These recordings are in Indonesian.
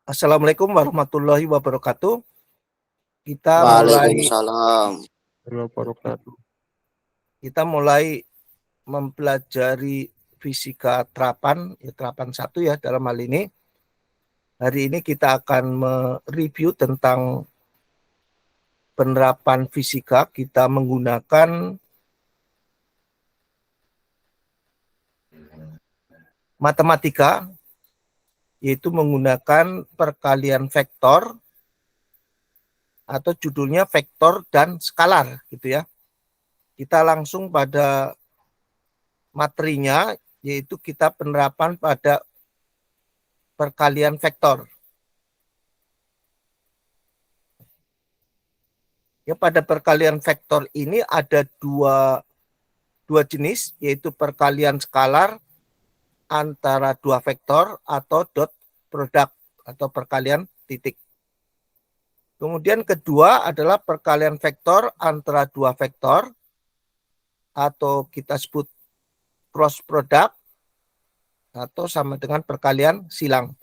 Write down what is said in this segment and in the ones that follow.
Assalamualaikum warahmatullahi wabarakatuh. Kita mulai Waalaikumsalam. kita mulai mempelajari fisika terapan, terapan 1 ya dalam hal ini. Hari ini kita akan mereview tentang penerapan fisika. Kita menggunakan matematika, yaitu menggunakan perkalian vektor atau judulnya vektor dan skalar gitu ya. Kita langsung pada materinya, yaitu kita penerapan pada perkalian vektor. Ya, pada perkalian vektor ini ada dua jenis, yaitu perkalian skalar antara dua vektor atau dot product atau perkalian titik. Kemudian kedua adalah perkalian vektor antara dua vektor atau kita sebut cross product atau sama dengan perkalian silang.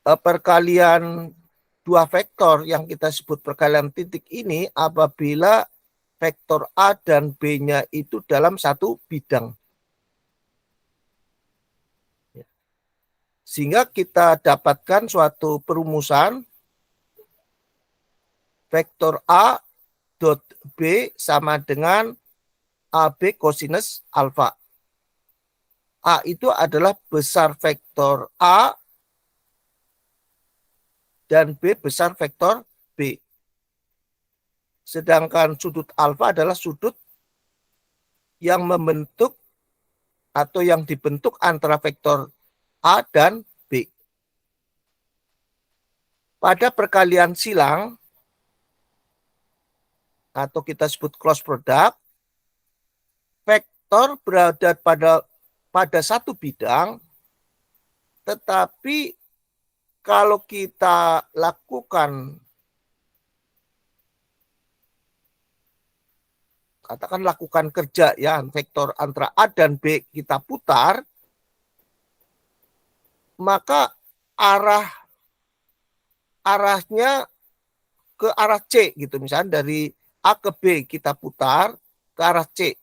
Perkalian dua vektor yang kita sebut perkalian titik ini apabila vektor A dan B-nya itu dalam satu bidang. Sehingga kita dapatkan suatu perumusan vektor A dot B sama dengan AB kosinus alfa. A itu adalah besar vektor A dan B besar vektor B. Sedangkan sudut alfa adalah sudut yang membentuk atau yang dibentuk antara vektor A dan B. Pada perkalian silang atau kita sebut cross product, vektor berada pada satu bidang, tetapi kalau kita lakukan kerja ya vektor antara A dan B kita putar, maka arahnya ke arah C gitu, misalnya dari A ke B kita putar ke arah C.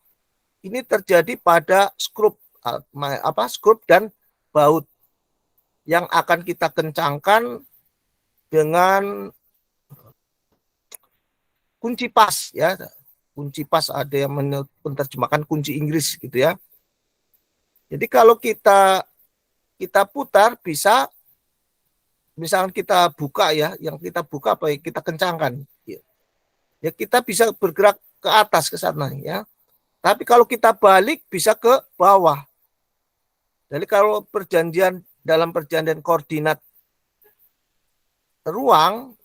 Ini terjadi pada skrup dan baut yang akan kita kencangkan dengan kunci pas ya. Kunci pas ada yang menerjemahkan kunci Inggris gitu ya. Jadi kalau kita putar bisa, misalkan kita buka ya, yang kita buka apa ya, kita kencangkan. Ya kita bisa bergerak ke atas ke sana ya. Tapi kalau kita balik bisa ke bawah. Jadi kalau dalam perjanjian koordinat ruang,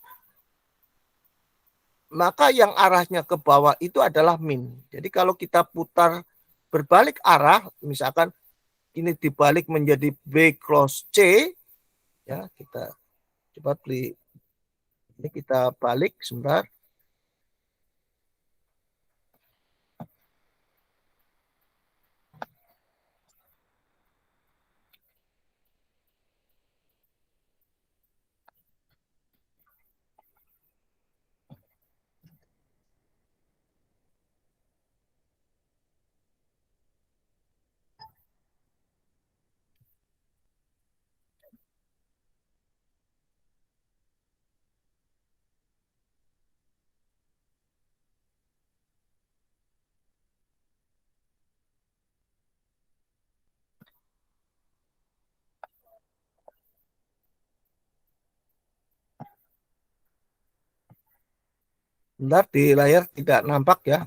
maka yang arahnya ke bawah itu adalah min. Jadi kalau kita putar berbalik arah, misalkan ini dibalik menjadi B cross C, ya kita coba beli, ini kita balik sebentar. Bentar, di layar tidak nampak ya.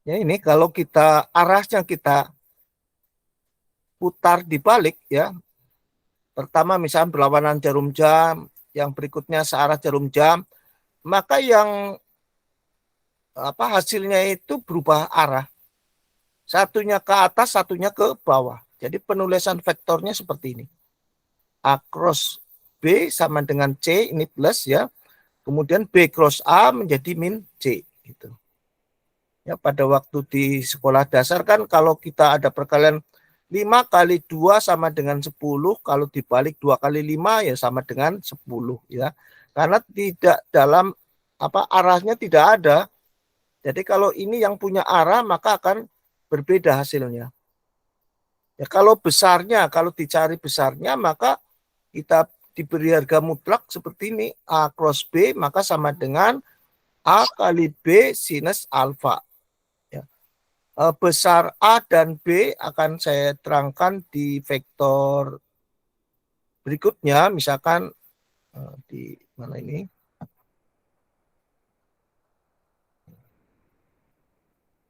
Ya ini kalau kita arahnya kita putar dibalik ya. Pertama misalnya berlawanan jarum jam, yang berikutnya searah jarum jam, maka yang hasilnya itu berubah arah. Satunya ke atas, satunya ke bawah. Jadi penulisan vektornya seperti ini. A cross B sama dengan C, ini plus ya. Kemudian B cross A menjadi min C. Gitu. Ya, pada waktu di sekolah dasar kan kalau kita ada perkalian 5 kali 2 sama dengan 10, kalau dibalik 2 kali 5 ya sama dengan 10 ya. Karena tidak dalam arahnya tidak ada. Jadi kalau ini yang punya arah maka akan berbeda hasilnya. Ya, kalau besarnya, kalau dicari besarnya maka kita diberi harga mutlak seperti ini, A cross B maka sama dengan A kali B sinus alfa. Ya. Besar A dan B akan saya terangkan di vektor berikutnya, misalkan di mana ini?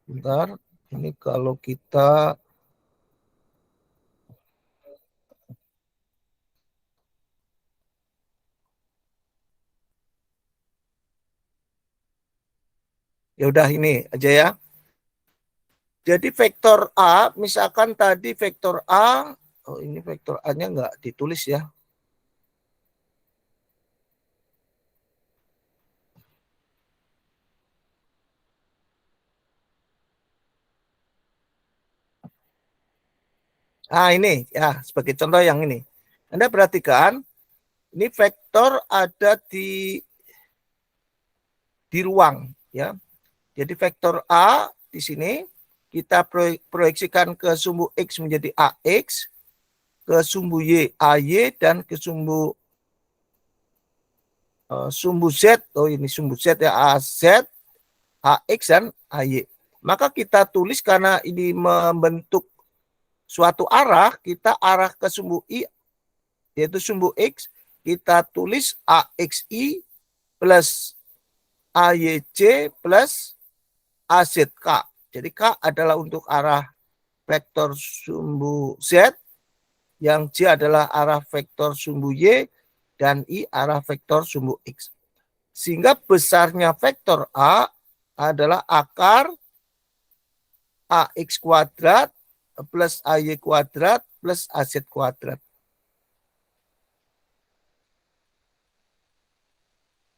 Bentar, ini kalau kita ya udah ini aja ya. Jadi vektor A, misalkan tadi vektor A, oh ini vektor A-nya nggak ditulis ya. Nah ini ya sebagai contoh yang ini. Anda perhatikan, ini vektor ada di ruang ya. Jadi vektor A di sini kita proyeksikan ke sumbu X menjadi AX, ke sumbu Y AY, dan ke sumbu Z, oh ini sumbu Z ya, AZ, AX, dan AY. Maka kita tulis karena ini membentuk suatu arah, kita arah ke sumbu I, yaitu sumbu X, kita tulis AXI plus AYJ plus AZK. Jadi K adalah untuk arah vektor sumbu Z, yang J adalah arah vektor sumbu Y, dan I arah vektor sumbu X. Sehingga besarnya vektor A adalah akar AX kuadrat plus AY kuadrat plus AZ kuadrat.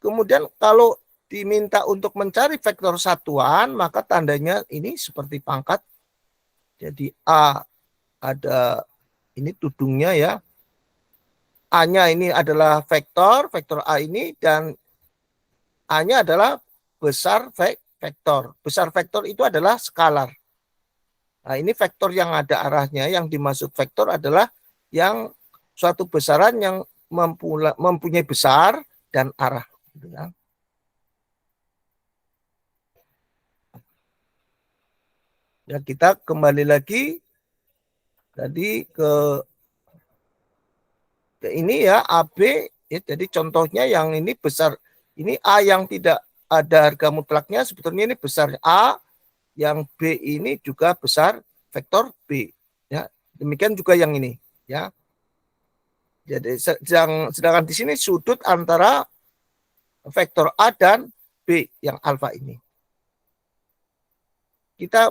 Kemudian kalau diminta untuk mencari vektor satuan, maka tandanya ini seperti pangkat. Jadi A ada ini tudungnya ya. A-nya ini adalah vektor A ini, dan A-nya adalah besar vektor. Besar vektor itu adalah skalar. Nah, ini vektor yang ada arahnya, yang dimaksud vektor adalah yang suatu besaran yang mempunyai besar dan arah. Ya, kita kembali lagi tadi ke ini ya, AB. Ya, jadi contohnya yang ini besar. Ini A yang tidak ada harga mutlaknya, sebetulnya ini besar A, yang B ini juga besar vektor B. Ya, demikian juga yang ini. Ya, jadi sedangkan di sini sudut antara vektor A dan B yang alfa ini. Kita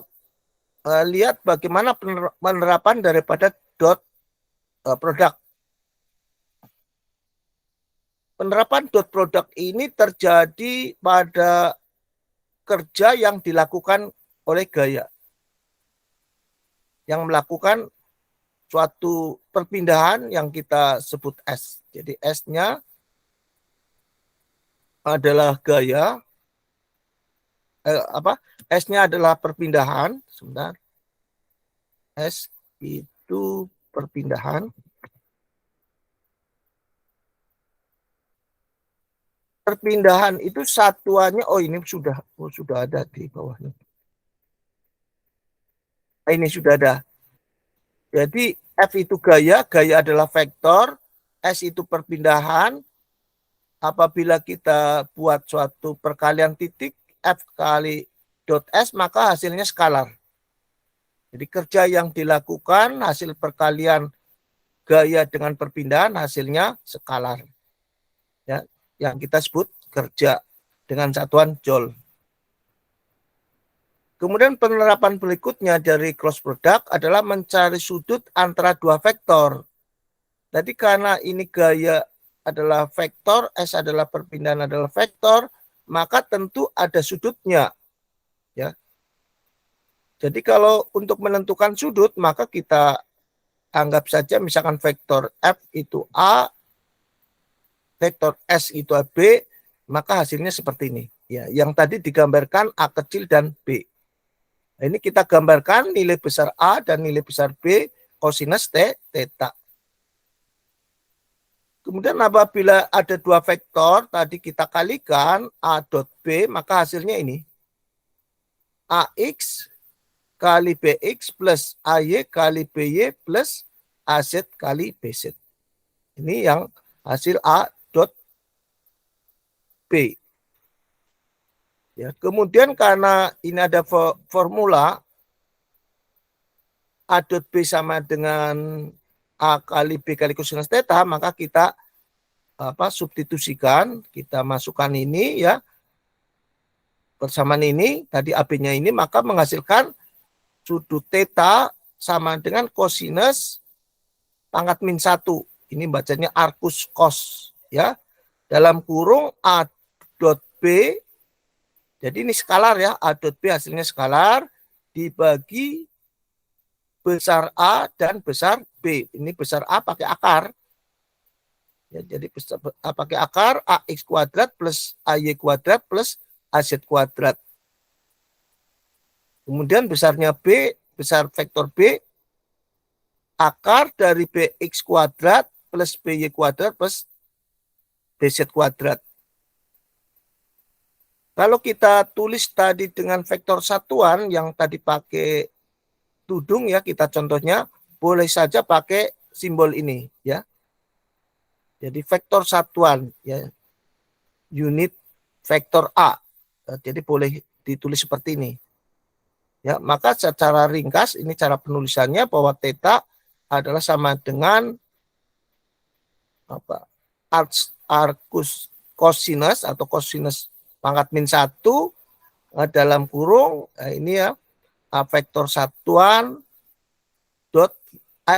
lihat bagaimana penerapan daripada dot produk. Penerapan dot produk ini terjadi pada kerja yang dilakukan oleh gaya, yang melakukan suatu perpindahan yang kita sebut S. Jadi S-nya adalah gaya, S-nya adalah perpindahan. Sebentar. S itu perpindahan. Perpindahan itu satuannya, oh ini sudah ada di bawahnya. Ini sudah ada. Jadi F itu gaya adalah vektor, S itu perpindahan. Apabila kita buat suatu perkalian titik F kali dot S, maka hasilnya skalar. Jadi kerja yang dilakukan hasil perkalian gaya dengan perpindahan hasilnya skalar. Ya, yang kita sebut kerja dengan satuan joule. Kemudian penerapan berikutnya dari cross product adalah mencari sudut antara dua vektor. Jadi karena ini gaya adalah vektor, S adalah perpindahan adalah vektor, maka tentu ada sudutnya. Ya. Jadi kalau untuk menentukan sudut, maka kita anggap saja misalkan vektor F itu A, vektor S itu B, maka hasilnya seperti ini. Ya, yang tadi digambarkan A kecil dan B. Nah, ini kita gambarkan nilai besar A dan nilai besar B kosinus theta. Kemudian apabila ada dua vektor, tadi kita kalikan A dot B, maka hasilnya ini. AX kali BX plus AY kali BY plus AZ kali BZ. Ini yang hasil A dot B. Ya, kemudian karena ini ada formula A dot B sama dengan A kali B kali kosinus theta, maka kita substitusikan, kita masukkan ini ya, persamaan ini, tadi AB-nya ini, maka menghasilkan sudut theta sama dengan kosinus pangkat min 1. Ini bacanya arcus cos ya. Dalam kurung A dot B, jadi ini skalar ya, A dot B hasilnya skalar dibagi besar A dan besar B. Ini besar A pakai akar. Ya, jadi besar A pakai akar, AX kuadrat plus AY kuadrat plus AZ kuadrat. Kemudian besarnya B, besar vektor B, akar dari BX kuadrat plus BY kuadrat plus BZ kuadrat. Kalau kita tulis tadi dengan vektor satuan yang tadi pakai tudung ya, kita contohnya boleh saja pakai simbol ini ya. Jadi vektor satuan ya, unit vektor A. Jadi boleh ditulis seperti ini. Ya, maka secara ringkas ini cara penulisannya bahwa theta adalah sama dengan arcus cosinus atau cosinus pangkat min 1 dalam kurung ini ya vektor satuan dot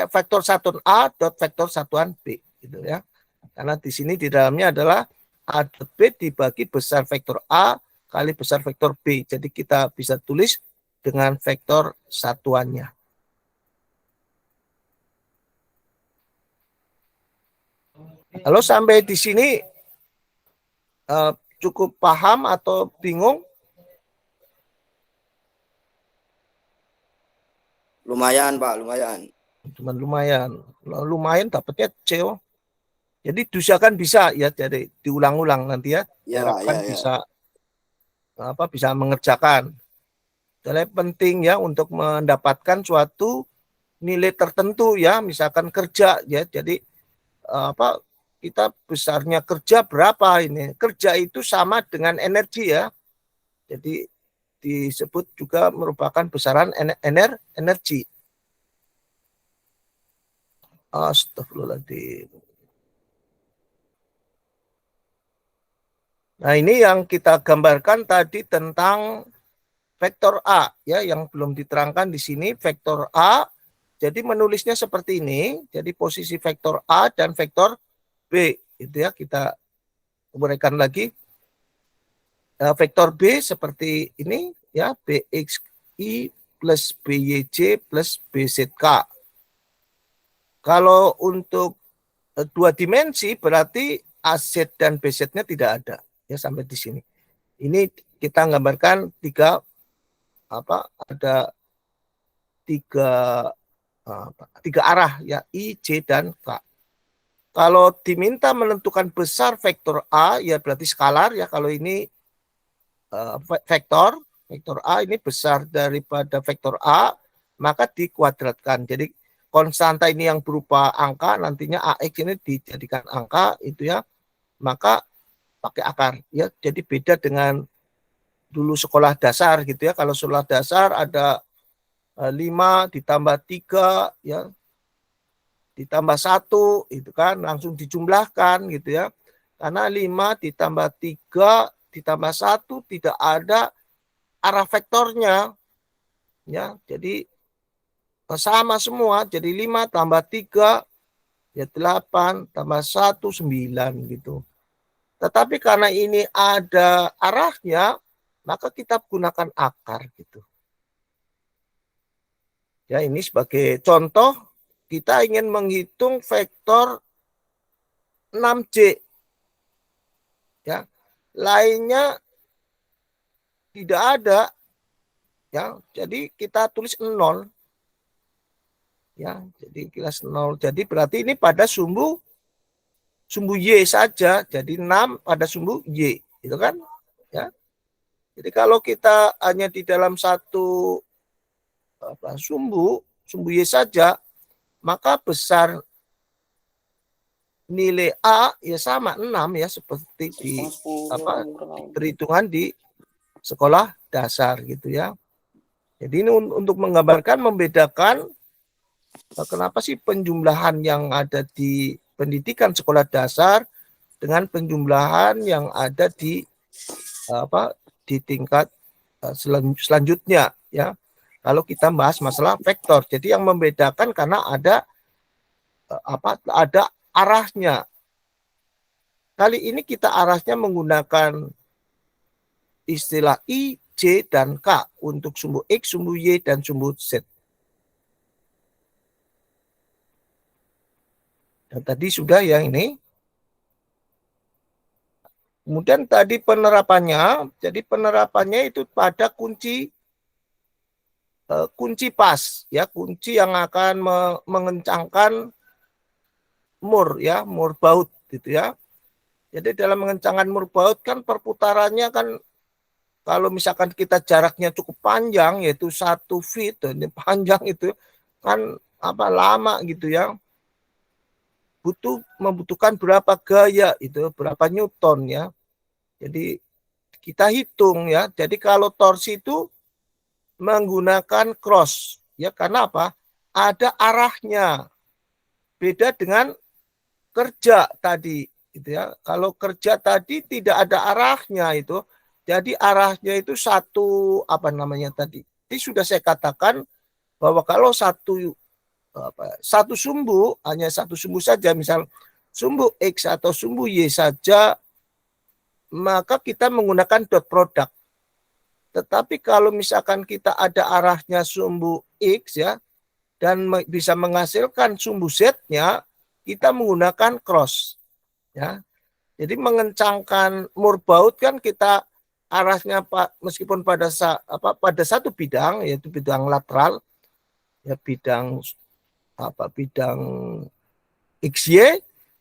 vektor satuan A dot vektor satuan B gitu ya. Karena di sini di dalamnya adalah A dot B dibagi besar vektor A kali besar vektor B. Jadi kita bisa tulis dengan vektor satuannya. Kalau sampai di sini cukup paham atau bingung? Lumayan Pak, lumayan. Cuman lumayan. Lumayan dapatnya C. Jadi diusahakan bisa ya, jadi diulang-ulang nanti ya. Diharapkan bisa bisa mengerjakan. Jadi penting ya untuk mendapatkan suatu nilai tertentu ya, misalkan kerja ya. Jadi kita besarnya kerja berapa ini? Kerja itu sama dengan energi ya. Jadi disebut juga merupakan besaran energi. Astagfirullahaladzim. Nah, ini yang kita gambarkan tadi tentang vektor A ya, yang belum diterangkan di sini vektor A. Jadi menulisnya seperti ini. Jadi posisi vektor A dan vektor B itu ya, kita uraikan lagi. Vektor B seperti ini ya, BXI plus BYJ plus BZK. Kalau untuk dua dimensi berarti AZ dan BZ-nya tidak ada ya sampai di sini. Ini kita gambarkan ada tiga arah ya, I, J dan K. Kalau diminta menentukan besar vektor A ya berarti skalar ya. Kalau ini vektor A ini besar daripada vektor A, maka dikuadratkan. Jadi konstanta ini yang berupa angka, nantinya AX ini dijadikan angka itu ya, maka pakai akar ya. Jadi beda dengan dulu sekolah dasar gitu ya. Kalau sekolah dasar ada 5 ditambah 3 ya ditambah 1 itu kan langsung dijumlahkan gitu ya. Karena 5 ditambah 3 ditambah 1 tidak ada arah vektornya ya. Jadi sama semua. Jadi 5 tambah 3 ya 8 tambah 1 9 gitu. Tetapi karena ini ada arahnya, maka kita gunakan akar gitu. Ya, ini sebagai contoh kita ingin menghitung vektor 6J. Ya. Lainnya tidak ada. Ya, jadi kita tulis 0. Ya, jadi kelas 0. Jadi berarti ini pada sumbu Y saja. Jadi 6 pada sumbu Y, gitu kan? Ya. Jadi kalau kita hanya di dalam satu sumbu Y saja, maka besar nilai A ya sama 6 ya seperti di perhitungan di sekolah dasar gitu ya. Jadi ini untuk menggambarkan membedakan kenapa sih penjumlahan yang ada di pendidikan sekolah dasar dengan penjumlahan yang ada di di tingkat selanjutnya ya. Kalau kita bahas masalah vektor. Jadi yang membedakan karena ada ada arahnya. Kali ini kita arahnya menggunakan istilah I, J, dan K untuk sumbu X, sumbu Y, dan sumbu Z. Dan tadi sudah yang ini. Kemudian tadi penerapannya, jadi penerapannya itu pada kunci pas, ya kunci yang akan mengencangkan mur, ya mur baut, gitu ya. Jadi dalam mengencangkan mur baut kan perputarannya kan kalau misalkan kita jaraknya cukup panjang yaitu 1 feet, ini panjang itu kan lama gitu ya. Membutuhkan berapa gaya itu, berapa newton ya. Jadi kita hitung ya. Jadi kalau torsi itu menggunakan cross ya, karena apa? Ada arahnya. Beda dengan kerja tadi gitu ya. Kalau kerja tadi tidak ada arahnya itu. Jadi arahnya itu satu tadi. Jadi sudah saya katakan bahwa kalau satu sumbu, hanya satu sumbu saja, misal sumbu X atau sumbu Y saja, maka kita menggunakan dot product. Tetapi kalau misalkan kita ada arahnya sumbu X ya, dan bisa menghasilkan sumbu Z-nya, kita menggunakan cross. Ya. Jadi mengencangkan mur baut kan kita arahnya meskipun pada satu bidang, yaitu bidang lateral, ya bidang XY,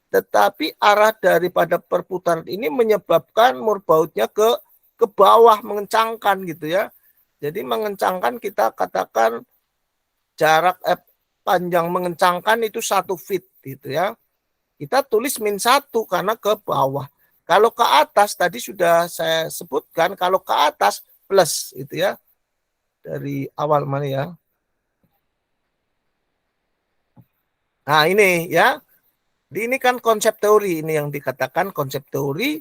tetapi arah daripada perputaran ini menyebabkan mur bautnya ke bawah, mengencangkan gitu ya. Jadi mengencangkan kita katakan jarak panjang mengencangkan itu 1 feet gitu ya. Kita tulis -1 karena ke bawah. Kalau ke atas tadi sudah saya sebutkan, kalau ke atas plus itu ya. Dari awal mana ya. Nah ini ya. Ini kan konsep teori, ini yang dikatakan konsep teori.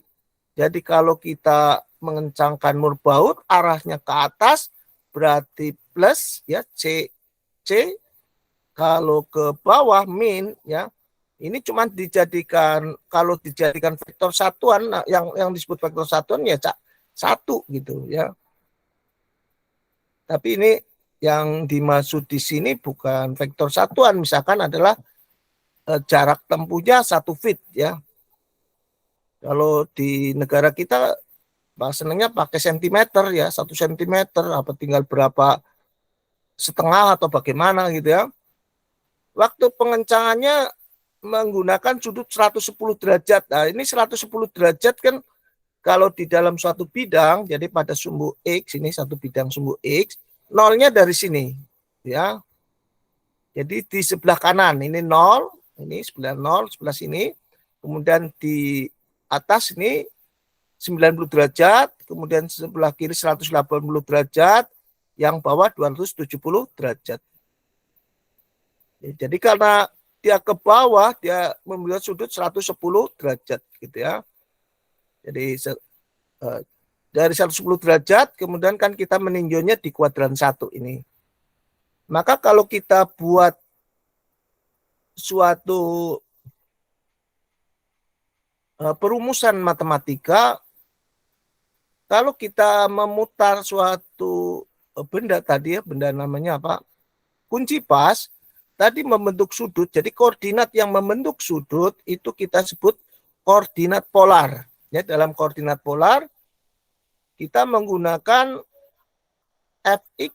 Jadi kalau kita mengencangkan mur baut arahnya ke atas berarti plus ya C. Kalau ke bawah min ya. Ini cuma kalau dijadikan vektor satuan, yang disebut vektor satuan ya 1 gitu ya. Tapi ini yang dimaksud di sini bukan vektor satuan, misalkan adalah jarak tempuhnya 1 feet ya. Kalau di negara kita senangnya pakai sentimeter ya, 1 sentimeter tinggal berapa setengah atau bagaimana gitu ya. Waktu pengencangannya menggunakan sudut 110 derajat. Nah, ini 110 derajat kan kalau di dalam suatu bidang, jadi pada sumbu X, ini satu bidang sumbu X, nolnya dari sini. Ya. Jadi di sebelah kanan, ini 0, ini sebelah 0, sebelah sini. Kemudian di atas ini 90 derajat, kemudian sebelah kiri 180 derajat, yang bawah 270 derajat. Jadi karena dia ke bawah, dia membuat sudut 110 derajat gitu ya. Jadi dari 110 derajat, kemudian kan kita meninjaunya di kuadran 1 ini. Maka kalau kita buat suatu perumusan matematika, kalau kita memutar suatu benda tadi ya, benda namanya apa? Kunci pas, tadi membentuk sudut. Jadi koordinat yang membentuk sudut itu kita sebut koordinat polar. Ya, dalam koordinat polar kita menggunakan fx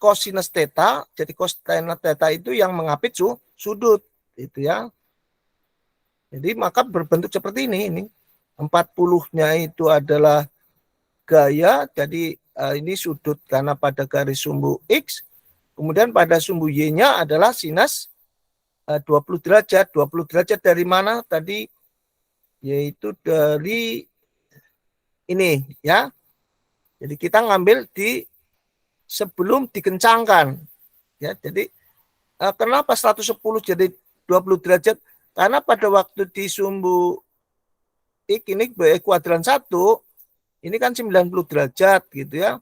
cosinus theta. Jadi cosinus theta itu yang mengapit sudut, itu ya. Jadi maka berbentuk seperti ini. 40-nya itu adalah gaya. Jadi ini sudut karena pada garis sumbu X. Kemudian pada sumbu Y-nya adalah sinus 20 derajat. 20 derajat dari mana tadi? Yaitu dari ini ya. Jadi kita ngambil di sebelum dikencangkan. Ya, jadi kenapa 110 jadi 20 derajat? Karena pada waktu di sumbu X ini kuadran 1, ini kan 90 derajat gitu ya.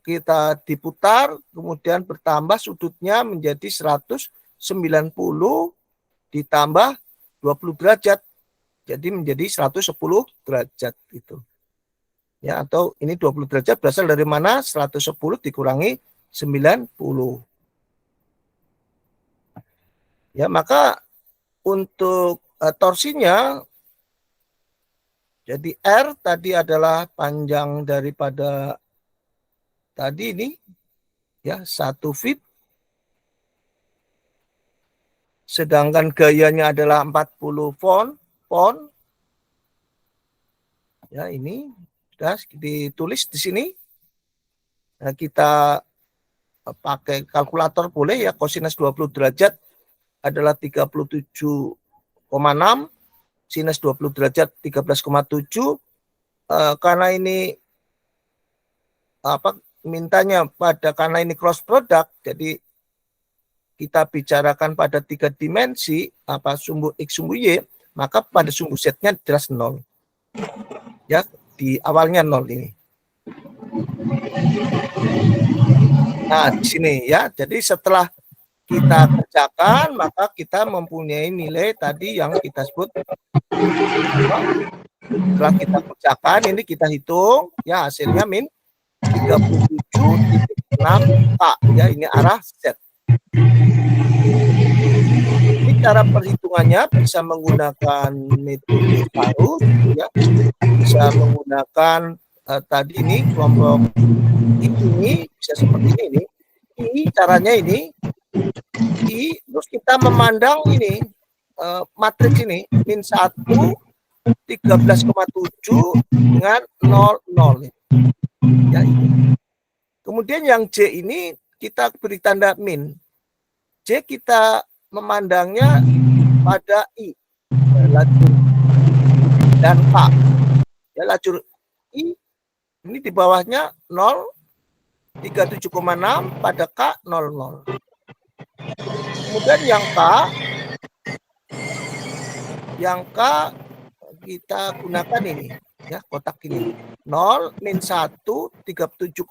Kita diputar, kemudian bertambah sudutnya menjadi 190 ditambah 20 derajat. Jadi menjadi 110 derajat gitu. Ya, atau ini 20 derajat berasal dari mana? 110 dikurangi 90. Ya, maka untuk torsinya, jadi R tadi adalah panjang daripada tadi ini ya 1 feet. Sedangkan gayanya adalah 40 pound. Ya, ini sudah ditulis di sini. Nah, kita pakai kalkulator boleh ya, kosinus 20 derajat adalah 37,6, sinus 20 derajat 13,7. Karena ini mintanya karena ini cross product, jadi kita bicarakan pada 3 dimensi, sumbu X, sumbu Y, maka pada sumbu Z-nya jelas 0. Ya, di awalnya 0 ini. Nah, di sini ya. Jadi setelah kita kerjakan, maka kita mempunyai nilai tadi yang kita sebut. Setelah kita kerjakan, ini kita hitung, ya hasilnya min 37,6 K. Ya, ini arah Z. Ini cara perhitungannya bisa menggunakan metode Farus, ya, bisa menggunakan tadi ini kelompok ini bisa seperti ini. Ini caranya ini. Terus kita memandang ini matriks ini min 1 13,7 dengan 0,0. Ya, ini. Kemudian yang J ini kita beri tanda min. J kita memandangnya pada I, lajur dan K. Ya, lajur I ini di bawahnya 0, 37,6, pada K 00. Kemudian yang K kita gunakan ini ya, kotak ini 0, min 1, 37,6,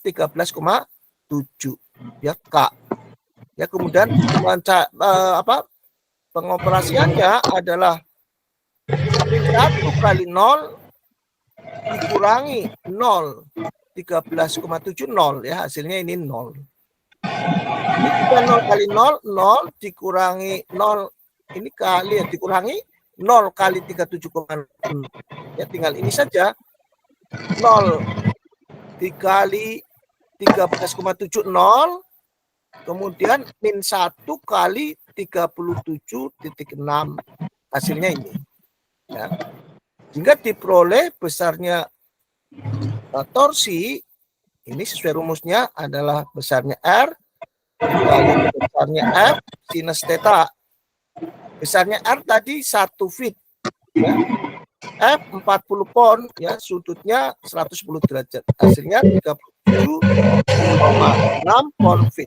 13,7 ya K. Ya, kemudian pengoperasiannya adalah min 1 kali 0 dikurangi 0, 13,7, 0 ya, hasilnya ini 0. Ini juga 0 kali 0, 0 dikurangi 0 ini kali ya, dikurangi 0 kali 37,6. Ya, tinggal ini saja. 0 dikali 13,7, 0. Kemudian min 1 kali 37,6. Hasilnya ini. Ya. Hingga diperoleh besarnya torsi, ini sesuai rumusnya adalah besarnya R kali besarnya F sinus theta. Besarnya R tadi 1 feet. Ya. F 40 pon ya, sudutnya 110 derajat. Hasilnya 37,6 pon fit.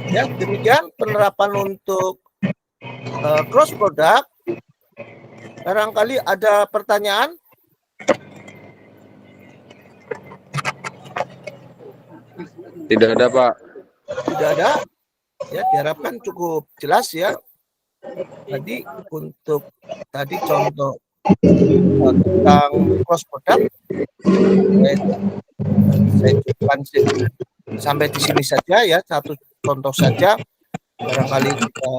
Ya, demikian penerapan untuk cross product. Barangkali ada pertanyaan? Tidak ada, Pak. Tidak ada. Ya, diharapkan cukup jelas ya. Tadi untuk contoh tentang cross product, saya cukupkan sampai di sini saja ya, satu contoh saja. Barangkali kita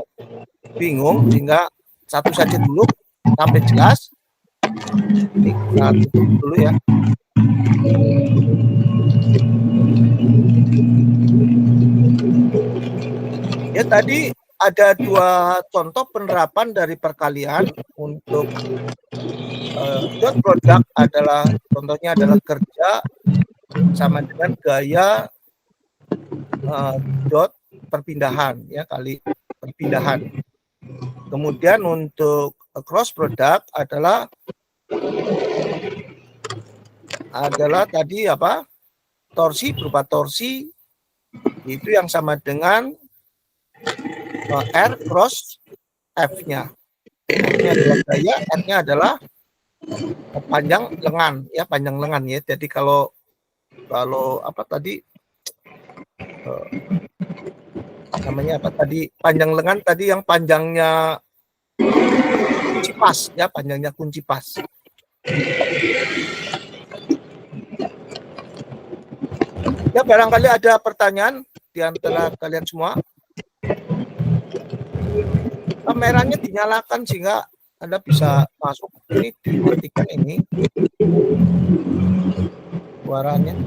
bingung, sehingga satu saja dulu sampai jelas. Ini kita tutup dulu ya. Ya, tadi ada dua contoh penerapan dari perkalian untuk dot product adalah contohnya adalah kerja sama dengan gaya dot perpindahan ya, kali perpindahan. Kemudian untuk cross product adalah tadi apa? Torsi, berupa torsi itu yang sama dengan R cross F-nya. F-nya adalah gaya, R-nya adalah panjang lengan ya, panjang lengan ya. Jadi kalau apa tadi namanya apa tadi, panjang lengan tadi yang panjangnya kunci pas ya, panjangnya kunci pas. Ya, barangkali ada pertanyaan di antara kalian semua. Kameranya dinyalakan sehingga Anda bisa masuk. Ini dimatikan ini suaranya.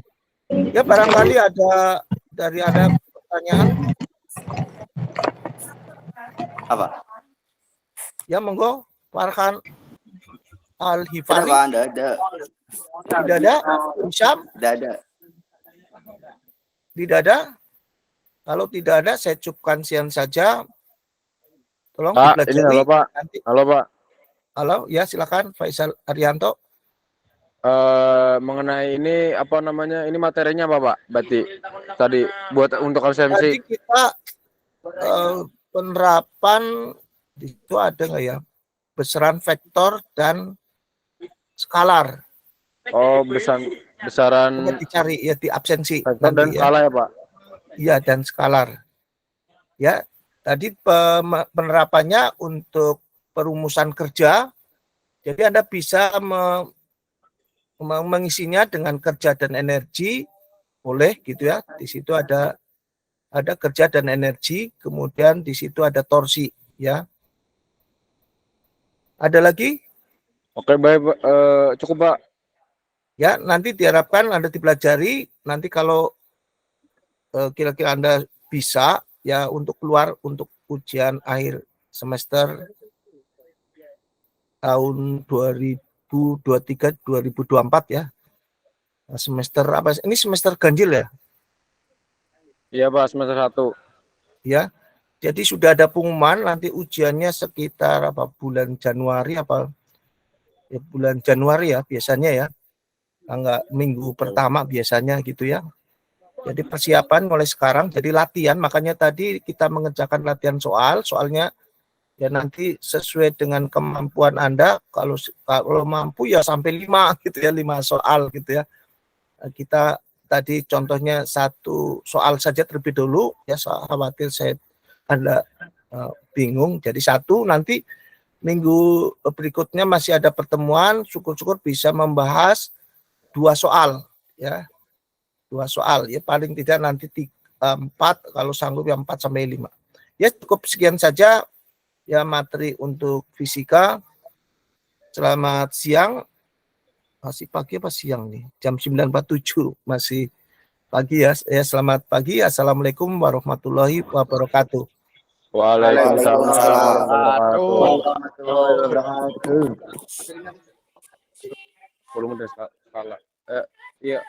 Ya, barangkali ada pertanyaan. Apa? Ya, monggo, Farhan Ada, Al-Hifari. Pak, ada. Tidak ada? Hisham? Ada. Tidak ada? Kalau tidak ada, saya cukupkan sekian saja. Tolong Pak, dipelajari. ini halo, Pak. Nanti. Halo, Pak. Halo, ya silakan Faisal Arianto. Mengenai ini apa namanya? Ini materinya apa, Pak? Berarti tadi buat untuk LCMC. Tadi kita penerapan itu ada nggak ya? Besaran vektor dan skalar. Oh, besaran Dicari ya di absensi vektor dan skala ya, Pak. Iya, dan skalar. Ya, tadi penerapannya untuk perumusan kerja. Jadi Anda bisa mengisinya dengan kerja dan energi, boleh gitu ya. Di situ ada kerja dan energi, kemudian di situ ada torsi ya. Ada lagi? Oke, baik, cukup, Pak. Ya, nanti diharapkan Anda dipelajari. Nanti kalau kira-kira Anda bisa ya untuk keluar untuk ujian akhir semester tahun 2023-2024 ya. Semester apa? Ini semester ganjil ya? Iya, Pak, semester 1. Ya. Jadi sudah ada pengumuman, nanti ujiannya sekitar bulan Januari ya, bulan Januari ya biasanya ya. Tanggal minggu pertama biasanya gitu ya. Jadi persiapan mulai sekarang, jadi latihan, makanya tadi kita mengerjakan latihan soalnya ya nanti sesuai dengan kemampuan Anda, kalau mampu ya sampai 5 gitu ya, 5 soal gitu ya. Kita tadi contohnya 1 soal saja terlebih dulu ya, khawatir Anda bingung. Jadi 1, nanti minggu berikutnya masih ada pertemuan, syukur-syukur bisa membahas 2 soal ya. 2 soal ya, paling tidak nanti 4, kalau sanggup ya 4 sampai 5. Ya, cukup sekian saja ya materi untuk fisika. Selamat siang. Masih pagi apa siang nih? Jam 9.47 masih pagi ya. Selamat pagi. Assalamualaikum warahmatullahi wabarakatuh. Waalaikumsalam Warahmatullahi wabarakatuh. Volume dan skala. Iya.